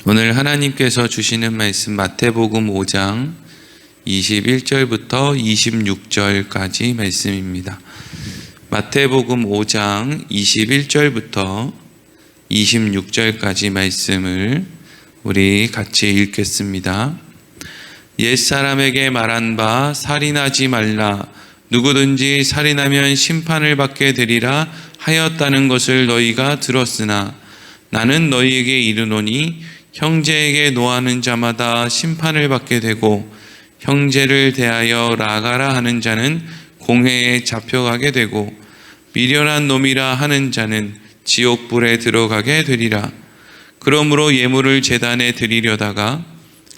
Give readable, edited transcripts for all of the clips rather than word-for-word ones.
오늘 하나님께서 주시는 말씀 마태복음 5장 21절부터 26절까지 말씀입니다. 마태복음 5장 21절부터 26절까지 말씀을 우리 같이 읽겠습니다. 옛사람에게 말한 바 살인하지 말라. 누구든지 살인하면 심판을 받게 되리라 하였다는 것을 너희가 들었으나 나는 너희에게 이르노니 형제에게 노하는 자마다 심판을 받게 되고 형제를 대하여 나가라 하는 자는 공회에 잡혀가게 되고 미련한 놈이라 하는 자는 지옥불에 들어가게 되리라. 그러므로 예물을 제단에 드리려다가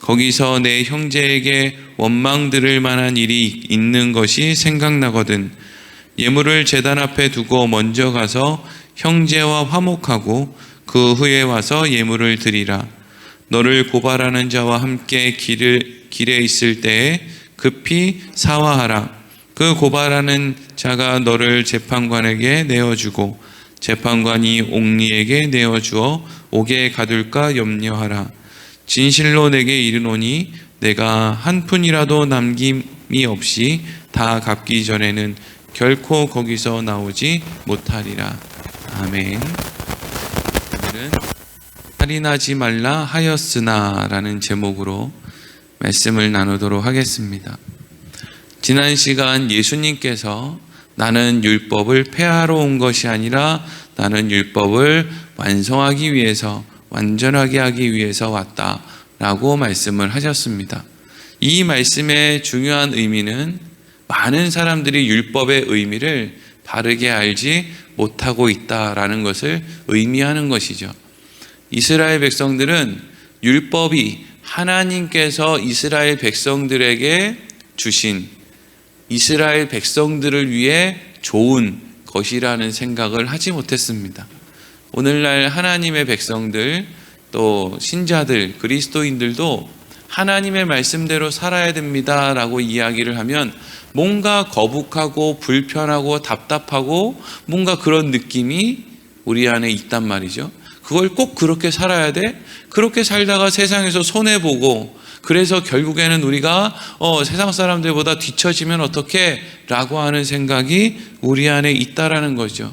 거기서 내 형제에게 원망 들을 만한 일이 있는 것이 생각나거든 예물을 제단 앞에 두고 먼저 가서 형제와 화목하고 그 후에 와서 예물을 드리라. 너를 고발하는 자와 함께 길에 있을 때에 급히 사화하라. 그 고발하는 자가 너를 재판관에게 내어주고 재판관이 옥리에게 내어주어 옥에 가둘까 염려하라. 진실로 내게 이르노니 내가 한 푼이라도 남김이 없이 다 갚기 전에는 결코 거기서 나오지 못하리라. 아멘. 오늘은 살인하지 말라 하였으나 라는 제목으로 말씀을 나누도록 하겠습니다. 지난 시간 예수님께서 나는 율법을 폐하러 온 것이 아니라 나는 율법을 완성하기 위해서 완전하게 하기 위해서 왔다라고 말씀을 하셨습니다. 이 말씀의 중요한 의미는 많은 사람들이 율법의 의미를 바르게 알지 못하고 있다라는 것을 의미하는 것이죠. 이스라엘 백성들은 율법이 하나님께서 이스라엘 백성들에게 주신 이스라엘 백성들을 위해 좋은 것이라는 생각을 하지 못했습니다. 오늘날 하나님의 백성들 또 신자들 그리스도인들도 하나님의 말씀대로 살아야 됩니다 라고 이야기를 하면 뭔가 거북하고 불편하고 답답하고 뭔가 그런 느낌이 우리 안에 있단 말이죠. 그걸 꼭 그렇게 살아야 돼? 그렇게 살다가 세상에서 손해보고 그래서 결국에는 우리가 세상 사람들보다 뒤처지면 어떡해? 라고 하는 생각이 우리 안에 있다라는 거죠.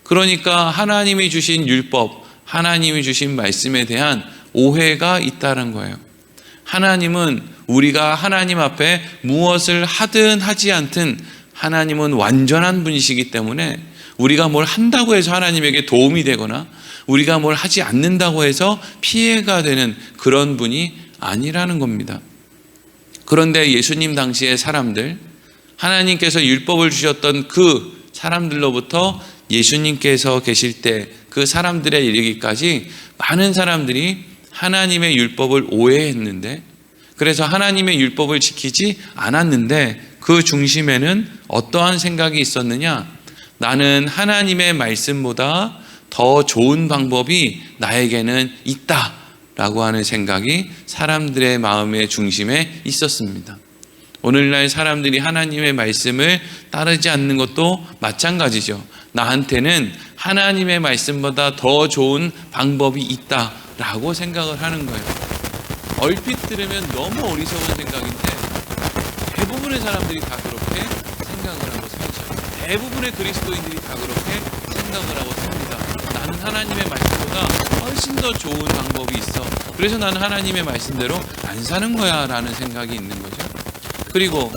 그러니까 하나님이 주신 율법, 하나님이 주신 말씀에 대한 오해가 있다는 거예요. 하나님은 우리가 하나님 앞에 무엇을 하든 하지 않든 하나님은 완전한 분이시기 때문에 우리가 뭘 한다고 해서 하나님에게 도움이 되거나 우리가 뭘 하지 않는다고 해서 피해가 되는 그런 분이 아니라는 겁니다. 그런데 예수님 당시의 사람들, 하나님께서 율법을 주셨던 그 사람들로부터 예수님께서 계실 때 그 사람들에 이르기까지 많은 사람들이 하나님의 율법을 오해했는데 그래서 하나님의 율법을 지키지 않았는데 그 중심에는 어떠한 생각이 있었느냐? 나는 하나님의 말씀보다 더 좋은 방법이 나에게는 있다라고 하는 생각이 사람들의 마음의 중심에 있었습니다. 오늘날 사람들이 하나님의 말씀을 따르지 않는 것도 마찬가지죠. 나한테는 하나님의 말씀보다 더 좋은 방법이 있다라고 생각을 하는 거예요. 얼핏 들으면 너무 어리석은 생각인데 대부분의 사람들이 다 그렇게 생각을 하고 살죠. 대부분의 그리스도인들이 다 그렇게 생각을 하고 삽니다. 나는 하나님의 말씀보다 훨씬 더 좋은 방법이 있어. 그래서 나는 하나님의 말씀대로 안 사는 거야 라는 생각이 있는 거죠. 그리고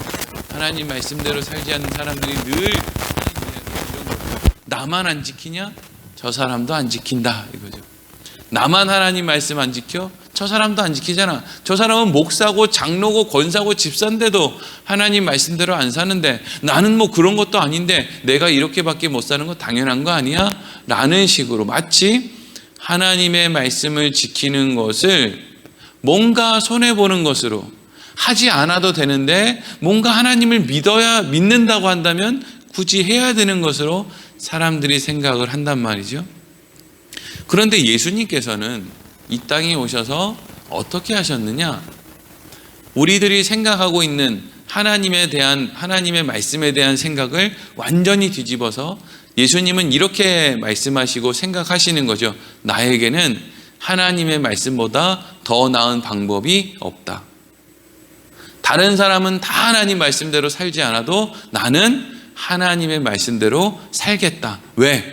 하나님 말씀대로 살지 않는 사람들이 늘 나만 안 지키냐? 저 사람도 안 지킨다 이거죠. 나만 하나님 말씀 안 지켜? 저 사람도 안 지키잖아. 저 사람은 목사고 장로고 권사고 집사인데도 하나님 말씀대로 안 사는데 나는 뭐 그런 것도 아닌데 내가 이렇게밖에 못 사는 거 당연한 거 아니야? 라는 식으로 마치 하나님의 말씀을 지키는 것을 뭔가 손해보는 것으로 하지 않아도 되는데 뭔가 하나님을 믿는다고 한다면 굳이 해야 되는 것으로 사람들이 생각을 한단 말이죠. 그런데 예수님께서는 이 땅에 오셔서 어떻게 하셨느냐? 우리들이 생각하고 있는 하나님의 말씀에 대한 생각을 완전히 뒤집어서 예수님은 이렇게 말씀하시고 생각하시는 거죠. 나에게는 하나님의 말씀보다 더 나은 방법이 없다. 다른 사람은 다 하나님 말씀대로 살지 않아도 나는 하나님의 말씀대로 살겠다. 왜?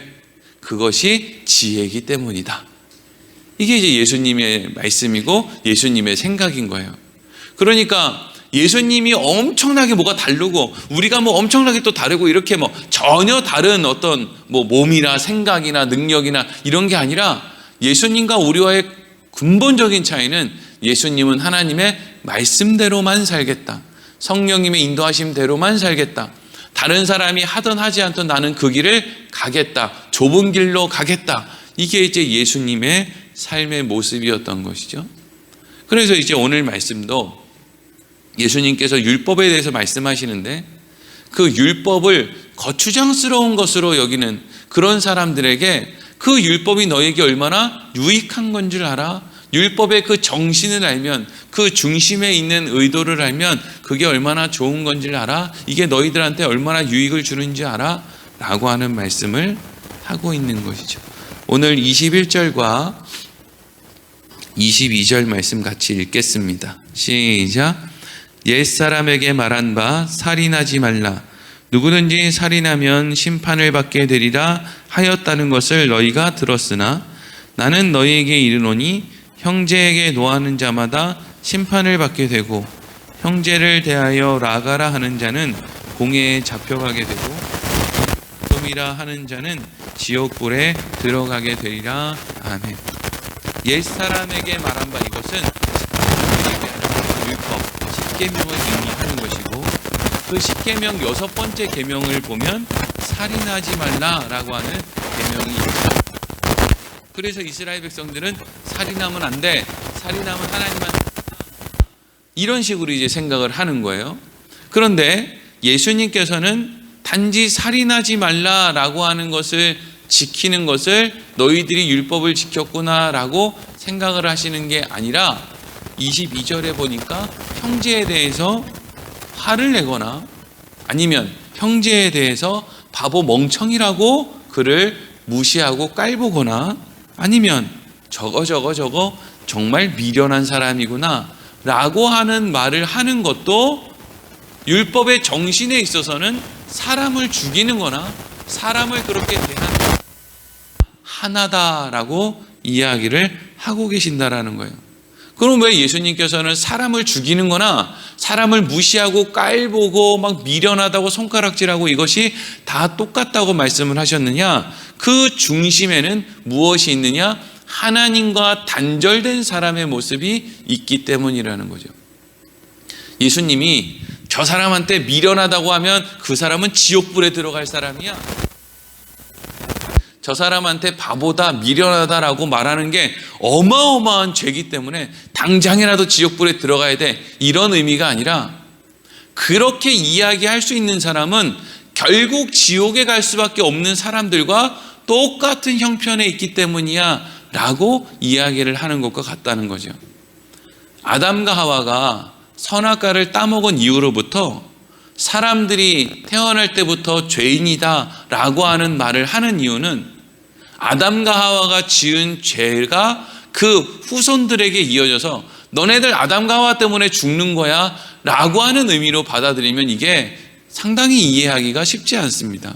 그것이 지혜이기 때문이다. 이게 이제 예수님의 말씀이고 예수님의 생각인 거예요. 그러니까 예수님이 엄청나게 뭐가 다르고 우리가 뭐 엄청나게 또 다르고 이렇게 뭐 전혀 다른 어떤 뭐 몸이나 생각이나 능력이나 이런 게 아니라 예수님과 우리와의 근본적인 차이는 예수님은 하나님의 말씀대로만 살겠다. 성령님의 인도하심대로만 살겠다. 다른 사람이 하든 하지 않든 나는 그 길을 가겠다. 좁은 길로 가겠다. 이게 이제 예수님의 삶의 모습이었던 것이죠. 그래서 이제 오늘 말씀도 예수님께서 율법에 대해서 말씀하시는데 그 율법을 거추장스러운 것으로 여기는 그런 사람들에게 그 율법이 너에게 얼마나 유익한 건 줄 알아? 율법의 그 정신을 알면, 그 중심에 있는 의도를 알면 그게 얼마나 좋은 건지를 알아? 이게 너희들한테 얼마나 유익을 주는지 알아? 라고 하는 말씀을 하고 있는 것이죠. 오늘 21절과 22절 말씀 같이 읽겠습니다. 시작. 옛사람에게 말한 바 살인하지 말라. 누구든지 살인하면 심판을 받게 되리라 하였다는 것을 너희가 들었으나 나는 너희에게 이르노니 형제에게 노하는 자마다 심판을 받게 되고 형제를 대하여 라가라 하는 자는 공회에 잡혀가게 되고 소돔이라 하는 자는 지옥불에 들어가게 되리라. 아멘. 옛사람에게 말한 바, 이것은 율법, 십계명을 의미하는 것이고 그 십계명 6번째 계명을 보면 살인하지 말라라고 하는 계명이 있습니다. 그래서 이스라엘 백성들은 살인하면 안 돼. 살인하면 하나님한테 이런 식으로 이제 생각을 하는 거예요. 그런데 예수님께서는 단지 살인하지 말라라고 하는 것을 지키는 것을 너희들이 율법을 지켰구나라고 생각을 하시는 게 아니라 22절에 보니까 형제에 대해서 화를 내거나 아니면 형제에 대해서 바보 멍청이라고 그를 무시하고 깔보거나 아니면 저거 정말 미련한 사람이구나 라고 하는 말을 하는 것도 율법의 정신에 있어서는 사람을 죽이는 거나 사람을 그렇게 대하는 하나다라고 이야기를 하고 계신다라는 거예요. 그럼 왜 예수님께서는 사람을 죽이는 거나 사람을 무시하고 깔보고 막 미련하다고 손가락질하고 이것이 다 똑같다고 말씀을 하셨느냐? 그 중심에는 무엇이 있느냐? 하나님과 단절된 사람의 모습이 있기 때문이라는 거죠. 예수님이 저 사람한테 미련하다고 하면 그 사람은 지옥불에 들어갈 사람이야. 저 사람한테 바보다 미련하다라고 말하는 게 어마어마한 죄이기 때문에 당장이라도 지옥불에 들어가야 돼, 이런 의미가 아니라 그렇게 이야기할 수 있는 사람은 결국 지옥에 갈 수밖에 없는 사람들과 똑같은 형편에 있기 때문이야 라고 이야기를 하는 것과 같다는 거죠. 아담과 하와가 선악과를 따먹은 이후로부터 사람들이 태어날 때부터 죄인이다 라고 하는 말을 하는 이유는 아담과 하와가 지은 죄가 그 후손들에게 이어져서 너네들 아담과 하와 때문에 죽는 거야 라고 하는 의미로 받아들이면 이게 상당히 이해하기가 쉽지 않습니다.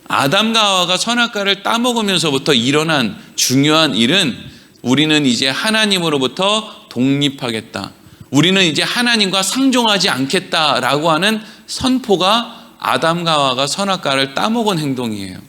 아담과 하와가 선악과를 따먹으면서부터 일어난 중요한 일은 우리는 이제 하나님으로부터 독립하겠다, 우리는 이제 하나님과 상종하지 않겠다라고 하는 선포가 아담과 하와가 선악과를 따먹은 행동이에요.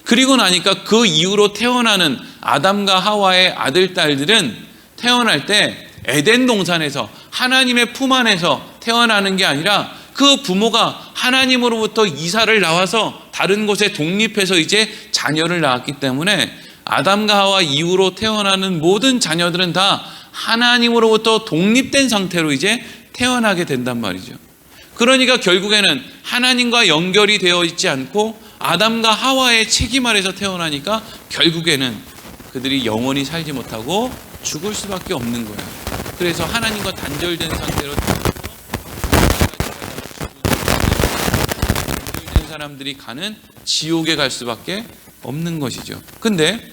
그리고 나니까 그 이후로 태어나는 아담과 하와의 아들, 딸들은 태어날 때 에덴 동산에서 하나님의 품 안에서 태어나는 게 아니라 그 부모가 하나님으로부터 이사를 나와서 다른 곳에 독립해서 이제 자녀를 낳았기 때문에 아담과 하와 이후로 태어나는 모든 자녀들은 다 하나님으로부터 독립된 상태로 이제 태어나게 된단 말이죠. 그러니까 결국에는 하나님과 연결이 되어 있지 않고 아담과 하와의 책임 아래서 태어나니까 결국에는 그들이 영원히 살지 못하고 죽을 수밖에 없는 거예요. 그래서 하나님과 단절된 상태로 단절된 사람들이 가는 지옥에 갈 수밖에 없는 것이죠. 근데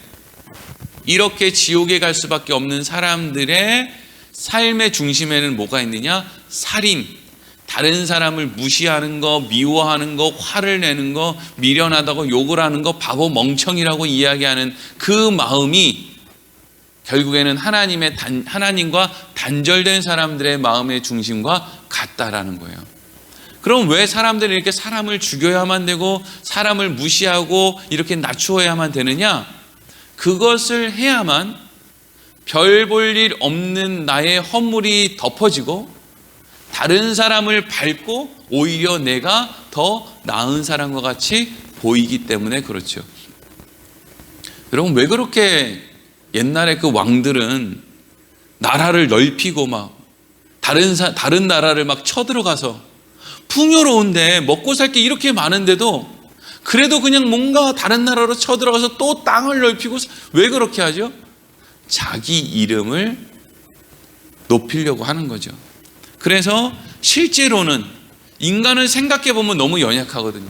이렇게 지옥에 갈 수밖에 없는 사람들의 삶의 중심에는 뭐가 있느냐? 살인, 다른 사람을 무시하는 거, 미워하는 거, 화를 내는 거, 미련하다고 욕을 하는 거, 바보 멍청이라고 이야기하는 그 마음이 결국에는 하나님과 단절된 사람들의 마음의 중심과 같다라는 거예요. 그럼 왜 사람들이 이렇게 사람을 죽여야만 되고 사람을 무시하고 이렇게 낮추어야만 되느냐? 그것을 해야만 별 볼 일 없는 나의 허물이 덮어지고 다른 사람을 밟고 오히려 내가 더 나은 사람과 같이 보이기 때문에 그렇죠. 여러분, 왜 그렇게 옛날에 그 왕들은 나라를 넓히고 막 다른 나라를 막 쳐들어가서 풍요로운데 먹고 살 게 이렇게 많은데도 그래도 그냥 뭔가 다른 나라로 쳐들어가서 또 땅을 넓히고, 왜 그렇게 하죠? 자기 이름을 높이려고 하는 거죠. 그래서 실제로는 인간은 생각해 보면 너무 연약하거든요.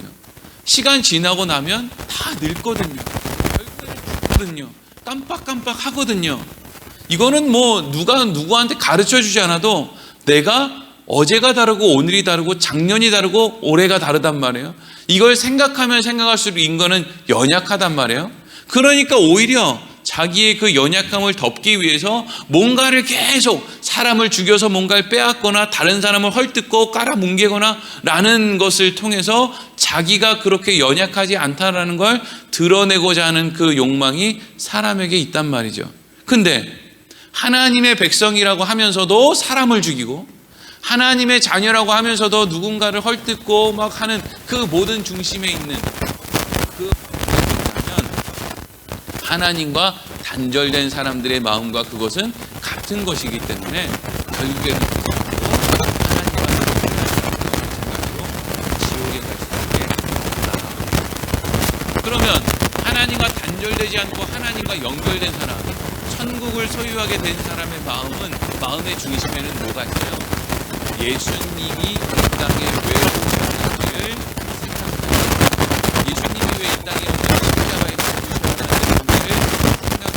시간 지나고 나면 다 늙거든요. 결국에는 죽거든요. 깜빡깜빡 하거든요. 이거는 뭐 누가 누구한테 가르쳐 주지 않아도 내가 어제가 다르고 오늘이 다르고 작년이 다르고 올해가 다르단 말이에요. 이걸 생각하면 생각할수록 인간은 연약하단 말이에요. 그러니까 오히려 자기의 그 연약함을 덮기 위해서 뭔가를 계속 사람을 죽여서 뭔가를 빼앗거나 다른 사람을 헐뜯고 깔아뭉개거나 라는 것을 통해서 자기가 그렇게 연약하지 않다라는 걸 드러내고자 하는 그 욕망이 사람에게 있단 말이죠. 근데 하나님의 백성이라고 하면서도 사람을 죽이고 하나님의 자녀라고 하면서도 누군가를 헐뜯고 막 하는 그 모든 중심에 있는 그 하나님과 단절된 사람들의 마음과 그것은 같은 것이기 때문에 결국에는 지옥에 갈 수밖에 없다. 그러면 하나님과 단절되지 않고 하나님과 연결된 사람, 천국을 소유하게 된 사람의 마음의 중심에는 뭐가 있어요? 예수님이 이 땅에 왜 오셨는지를 생각합니다. 예수님이 왜 이 땅에 오셔서 십자가에 죽으셨는지를 생각합니다.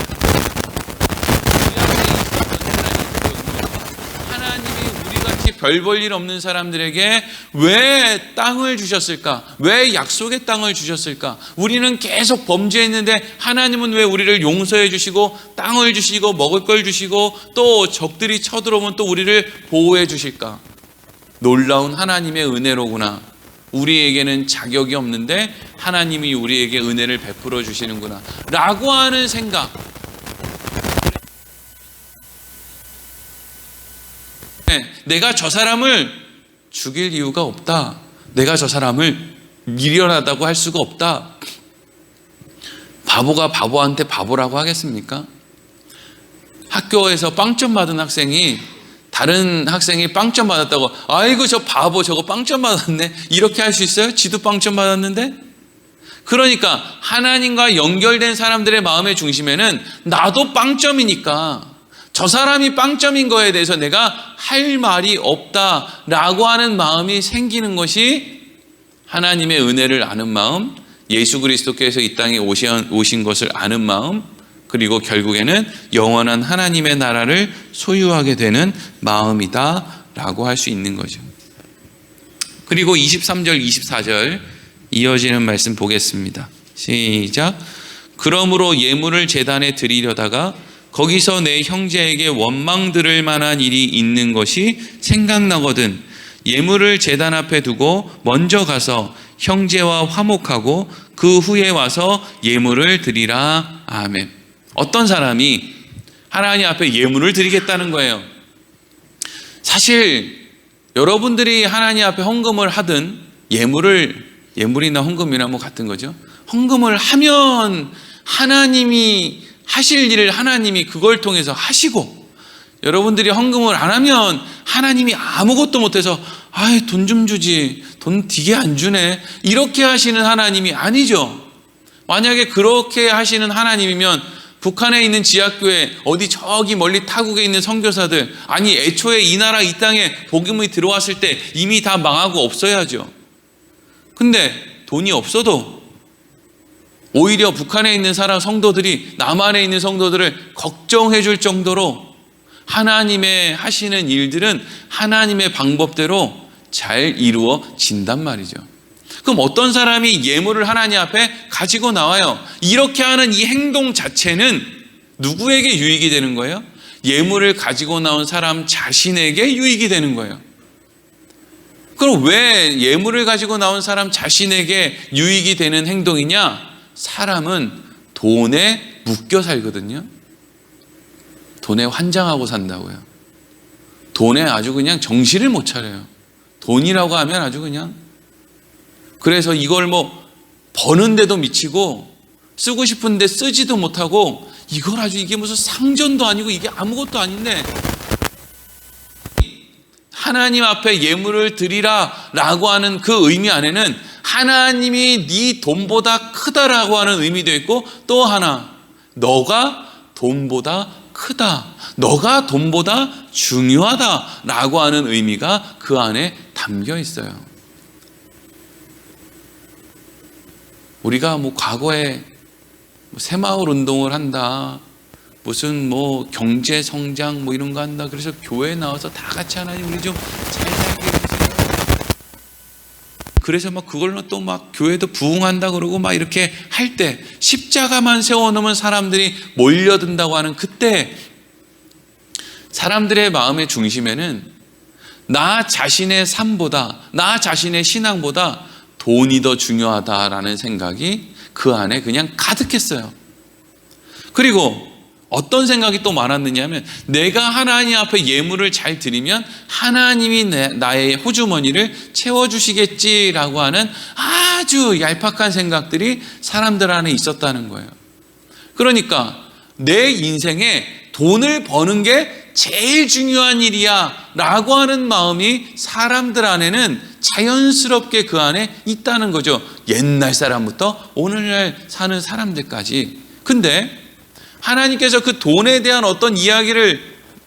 하나님이 우리같이 별 볼 일 없는 사람들에게 왜 땅을 주셨을까? 왜 약속의 땅을 주셨을까? 우리는 계속 범죄했는데 하나님은 왜 우리를 용서해 주시고 땅을 주시고 먹을 걸 주시고 또 적들이 쳐들어오면 또 우리를 보호해 주실까? 놀라운 하나님의 은혜로구나. 우리에게는 자격이 없는데 하나님이 우리에게 은혜를 베풀어 주시는구나 라고 하는 생각. 내가 저 사람을 죽일 이유가 없다. 내가 저 사람을 미련하다고 할 수가 없다. 바보가 바보한테 바보라고 하겠습니까? 학교에서 빵점 받은 학생이 다른 학생이 빵점 받았다고 아이고 저 바보 저거 빵점 받았네 이렇게 할 수 있어요? 지도 빵점 받았는데? 그러니까 하나님과 연결된 사람들의 마음의 중심에는 나도 빵점이니까 저 사람이 빵점인 거에 대해서 내가 할 말이 없다라고 하는 마음이 생기는 것이 하나님의 은혜를 아는 마음, 예수 그리스도께서 이 땅에 오신 것을 아는 마음, 그리고 결국에는 영원한 하나님의 나라를 소유하게 되는 마음이다라고 할 수 있는 거죠. 그리고 23절, 24절 이어지는 말씀 보겠습니다. 시작. 그러므로 예물을 제단에 드리려다가 거기서 내 형제에게 원망 들을 만한 일이 있는 것이 생각나거든 예물을 제단 앞에 두고 먼저 가서 형제와 화목하고 그 후에 와서 예물을 드리라. 아멘. 어떤 사람이 하나님 앞에 예물을 드리겠다는 거예요. 사실 여러분들이 하나님 앞에 헌금을 하든 예물이나 헌금이나 뭐 같은 거죠. 헌금을 하면 하나님이 하실 일을 하나님이 그걸 통해서 하시고, 여러분들이 헌금을 안 하면 하나님이 아무것도 못해서 돈 좀 주지, 돈 되게 안 주네 이렇게 하시는 하나님이 아니죠. 만약에 그렇게 하시는 하나님이면 북한에 있는 지하교회, 어디 저기 멀리 타국에 있는 선교사들, 아니 애초에 이 나라 이 땅에 복음이 들어왔을 때 이미 다 망하고 없어야죠. 근데 돈이 없어도 오히려 북한에 있는 성도들이 남한에 있는 성도들을 걱정해 줄 정도로 하나님의 하시는 일들은 하나님의 방법대로 잘 이루어진단 말이죠. 그럼 어떤 사람이 예물을 하나님 앞에 가지고 나와요? 이렇게 하는 이 행동 자체는 누구에게 유익이 되는 거예요? 예물을 가지고 나온 사람 자신에게 유익이 되는 거예요. 그럼 왜 예물을 가지고 나온 사람 자신에게 유익이 되는 행동이냐? 사람은 돈에 묶여 살거든요. 돈에 환장하고 산다고요. 돈에 아주 그냥 정신을 못 차려요. 돈이라고 하면 아주 그냥, 그래서 이걸 버는데도 미치고 쓰고 싶은데 쓰지도 못하고, 이걸 아주 이게 무슨 상전도 아니고 이게 아무것도 아닌데 하나님 앞에 예물을 드리라 라고 하는 그 의미 안에는 하나님이 네 돈보다 크다라고 하는 의미도 있고, 또 하나 너가 돈보다 크다, 너가 돈보다 중요하다라고 하는 의미가 그 안에 담겨 있어요. 우리가 과거에 새마을 운동을 한다, 무슨 경제 성장 이런 거 한다, 그래서 교회에 나와서 다 같이 하나님 우리 좀 잘 살게 해주세요. 그래서 그걸로 또 교회도 부흥한다 그러고 이렇게 할 때, 십자가만 세워놓으면 사람들이 몰려든다고 하는 그때, 사람들의 마음의 중심에는 나 자신의 삶보다, 나 자신의 신앙보다 돈이 더 중요하다라는 생각이 그 안에 그냥 가득했어요. 그리고 어떤 생각이 또 많았느냐 하면, 내가 하나님 앞에 예물을 잘 드리면 하나님이 나의 호주머니를 채워주시겠지라고 하는 아주 얄팍한 생각들이 사람들 안에 있었다는 거예요. 그러니까 내 인생에 돈을 버는 게 제일 중요한 일이야 라고 하는 마음이 사람들 안에는 자연스럽게 그 안에 있다는 거죠. 옛날 사람부터 오늘날 사는 사람들까지. 근데 하나님께서 그 돈에 대한 어떤 이야기를,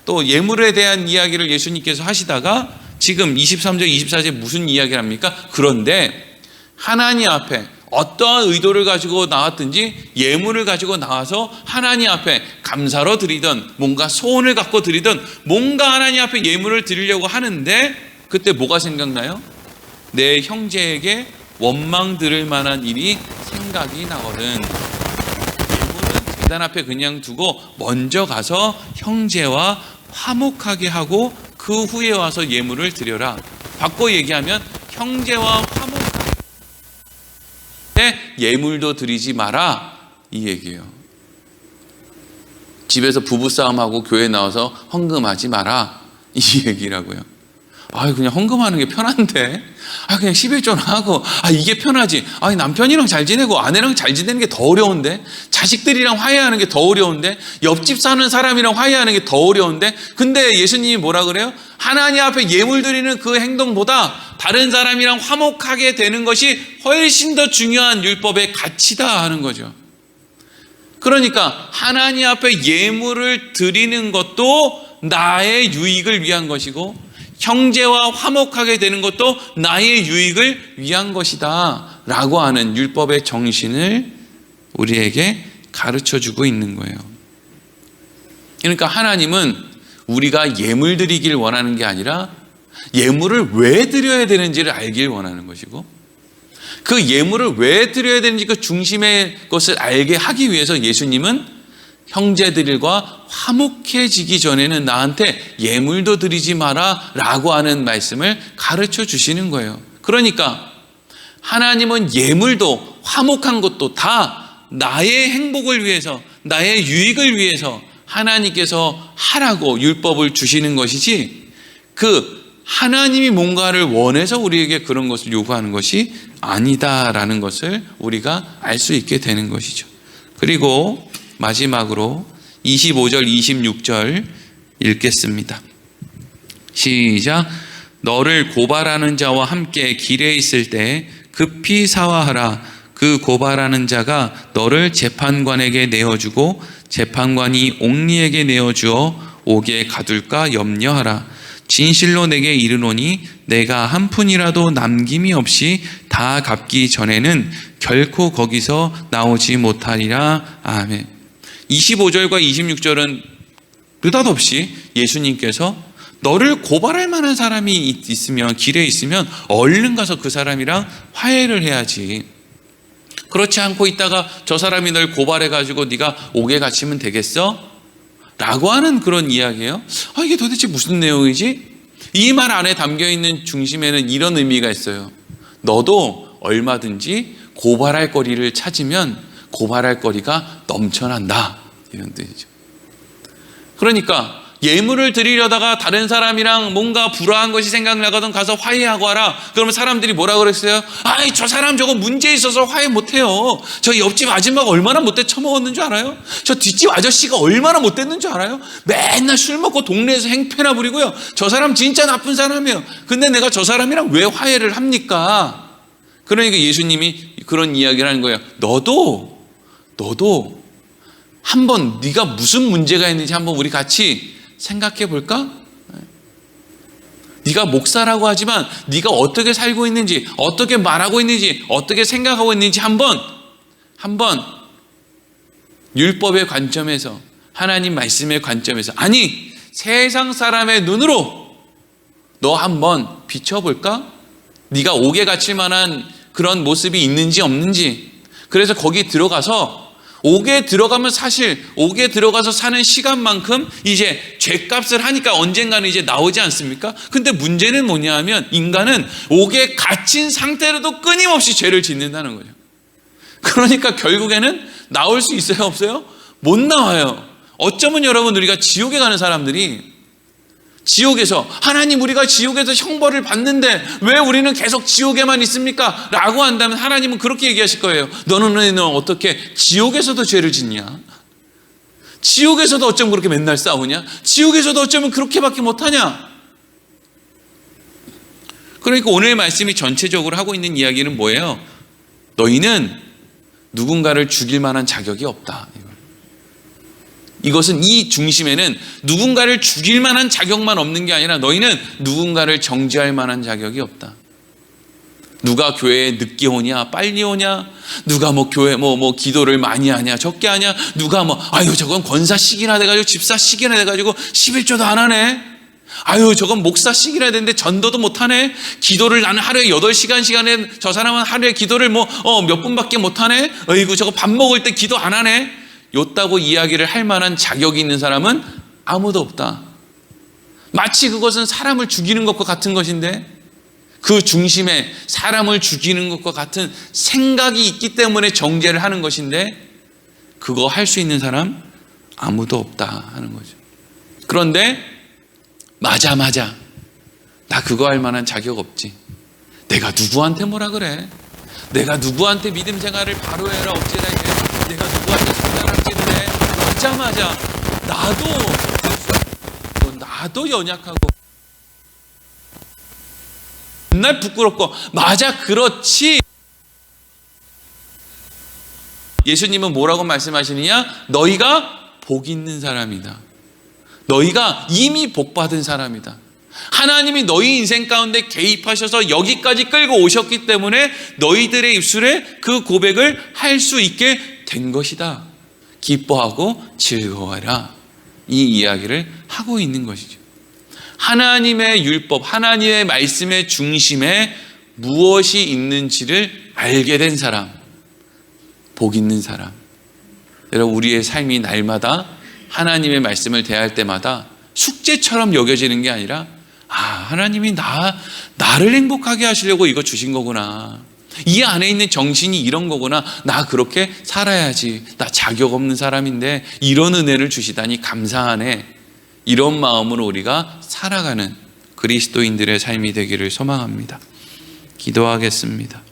또 예물에 대한 이야기를 예수님께서 하시다가 지금 23절 24절에 무슨 이야기를 합니까? 그런데 하나님 앞에 어떠한 의도를 가지고 나왔든지 예물을 가지고 나와서 하나님 앞에 감사로 드리던, 뭔가 소원을 갖고 드리던, 뭔가 하나님 앞에 예물을 드리려고 하는데, 그때 뭐가 생각나요? 내 형제에게 원망 들을 만한 일이 생각이 나거든. 예물은 제단 앞에 그냥 두고 먼저 가서 형제와 화목하게 하고 그 후에 와서 예물을 드려라. 바꿔 얘기하면 형제와 화목하게 예물도 드리지 마라, 이 얘기예요. 집에서 부부싸움하고 교회 나와서 헌금하지 마라, 이 얘기라고요. 그냥 헌금하는 게 편한데, 그냥 11조나 하고, 이게 편하지. 남편이랑 잘 지내고 아내랑 잘 지내는 게 더 어려운데, 자식들이랑 화해하는 게 더 어려운데, 옆집 사는 사람이랑 화해하는 게 더 어려운데. 근데 예수님이 뭐라 그래요? 하나님 앞에 예물 드리는 그 행동보다 다른 사람이랑 화목하게 되는 것이 훨씬 더 중요한 율법의 가치다 하는 거죠. 그러니까 하나님 앞에 예물을 드리는 것도 나의 유익을 위한 것이고, 형제와 화목하게 되는 것도 나의 유익을 위한 것이다 라고 하는 율법의 정신을 우리에게 가르쳐주고 있는 거예요. 그러니까 하나님은 우리가 예물 드리길 원하는 게 아니라 예물을 왜 드려야 되는지를 알길 원하는 것이고, 그 예물을 왜 드려야 되는지 그 중심의 것을 알게 하기 위해서 예수님은 형제들과 화목해지기 전에는 나한테 예물도 드리지 마라 라고 하는 말씀을 가르쳐 주시는 거예요. 그러니까 하나님은 예물도 화목한 것도 다 나의 행복을 위해서, 나의 유익을 위해서 하나님께서 하라고 율법을 주시는 것이지, 그 하나님이 뭔가를 원해서 우리에게 그런 것을 요구하는 것이 아니다라는 것을 우리가 알 수 있게 되는 것이죠. 그리고 마지막으로 25절 26절 읽겠습니다. 시작. 너를 고발하는 자와 함께 길에 있을 때 급히 사화하라. 그 고발하는 자가 너를 재판관에게 내어주고 재판관이 옥리에게 내어주어 옥에 가둘까 염려하라. 진실로 내게 이르노니 내가 한 푼이라도 남김이 없이 다 다 갚기 전에는 결코 거기서 나오지 못하리라. 아멘. 25절과 26절은 느닷없이 예수님께서 너를 고발할 만한 사람이 있으면, 길에 있으면 얼른 가서 그 사람이랑 화해를 해야지. 그렇지 않고 있다가 저 사람이 널 고발해가지고 네가 옥에 갇히면 되겠어? 라고 하는 그런 이야기예요. 이게 도대체 무슨 내용이지? 이 말 안에 담겨있는 중심에는 이런 의미가 있어요. 너도 얼마든지 고발할 거리를 찾으면 고발할 거리가 넘쳐난다, 이런 뜻이죠. 그러니까 예물을 드리려다가 다른 사람이랑 뭔가 불화한 것이 생각나거든 가서 화해하고 와라. 그러면 사람들이 뭐라 그랬어요? 아이, 저 사람 저거 문제 있어서 화해 못해요. 저 옆집 아줌마가 얼마나 못돼 처먹었는 줄 알아요? 저 뒷집 아저씨가 얼마나 못됐는 줄 알아요? 맨날 술 먹고 동네에서 행패나 부리고요. 저 사람 진짜 나쁜 사람이에요. 근데 내가 저 사람이랑 왜 화해를 합니까? 그러니까 예수님이 그런 이야기를 하는 거예요. 너도 한번 네가 무슨 문제가 있는지 한번 우리 같이 생각해 볼까? 네가 목사라고 하지만 네가 어떻게 살고 있는지, 어떻게 말하고 있는지, 어떻게 생각하고 있는지 한번 율법의 관점에서, 하나님 말씀의 관점에서, 아니 세상 사람의 눈으로 너 한번 비춰볼까? 네가 옥에 갇힐 만한 그런 모습이 있는지 없는지. 그래서 거기 들어가서, 옥에 들어가면 사실 옥에 들어가서 사는 시간만큼 이제 죄값을 하니까 언젠가는 이제 나오지 않습니까? 근데 문제는 뭐냐 하면 인간은 옥에 갇힌 상태로도 끊임없이 죄를 짓는다는 거죠. 그러니까 결국에는 나올 수 있어요, 없어요? 못 나와요. 어쩌면 여러분, 우리가 지옥에 가는 사람들이 지옥에서, 하나님 우리가 지옥에서 형벌을 받는데 왜 우리는 계속 지옥에만 있습니까? 라고 한다면 하나님은 그렇게 얘기하실 거예요. 너는 어떻게 지옥에서도 죄를 짓냐? 지옥에서도 어쩜 그렇게 맨날 싸우냐? 지옥에서도 어쩌면 그렇게밖에 못하냐? 그러니까 오늘 말씀이 전체적으로 하고 있는 이야기는 뭐예요? 너희는 누군가를 죽일 만한 자격이 없다. 이것은, 이 중심에는 누군가를 죽일 만한 자격만 없는 게 아니라 너희는 누군가를 정죄할 만한 자격이 없다. 누가 교회에 늦게 오냐, 빨리 오냐, 누가 교회 기도를 많이 하냐, 적게 하냐, 누가 아유 저건 권사식이나 돼가지고 집사식이나 돼가지고 11조도 안 하네. 아유 저건 목사식이나 되는데 전도도 못하네. 기도를 나는 하루에 8시간 시간에, 저 사람은 하루에 기도를 몇 분밖에 못하네. 어이구 저거 밥 먹을 때 기도 안 하네. 요따고 이야기를 할 만한 자격이 있는 사람은 아무도 없다. 마치 그것은 사람을 죽이는 것과 같은 것인데, 그 중심에 사람을 죽이는 것과 같은 생각이 있기 때문에 정죄를 하는 것인데, 그거 할 수 있는 사람 아무도 없다 하는 거죠. 그런데 맞아 나 그거 할 만한 자격 없지. 내가 누구한테 뭐라 그래? 내가 누구한테 믿음 생활을 바로 해라 어찌라 해? 내가 누구한테 손가락질을 해? 맞아 나도 연약하고 맨날 부끄럽고. 맞아, 그렇지. 예수님은 뭐라고 말씀하시느냐? 너희가 복 있는 사람이다. 너희가 이미 복 받은 사람이다. 하나님이 너희 인생 가운데 개입하셔서 여기까지 끌고 오셨기 때문에 너희들의 입술에 그 고백을 할 수 있게 된 것이다. 기뻐하고 즐거워하라. 이 이야기를 하고 있는 것이죠. 하나님의 율법, 하나님의 말씀의 중심에 무엇이 있는지를 알게 된 사람, 복 있는 사람. 여러분, 우리의 삶이 날마다 하나님의 말씀을 대할 때마다 숙제처럼 여겨지는 게 아니라, 하나님이 나를 행복하게 하시려고 이거 주신 거구나. 이 안에 있는 정신이 이런 거구나. 나 그렇게 살아야지. 나 자격 없는 사람인데 이런 은혜를 주시다니 감사하네. 이런 마음으로 우리가 살아가는 그리스도인들의 삶이 되기를 소망합니다. 기도하겠습니다.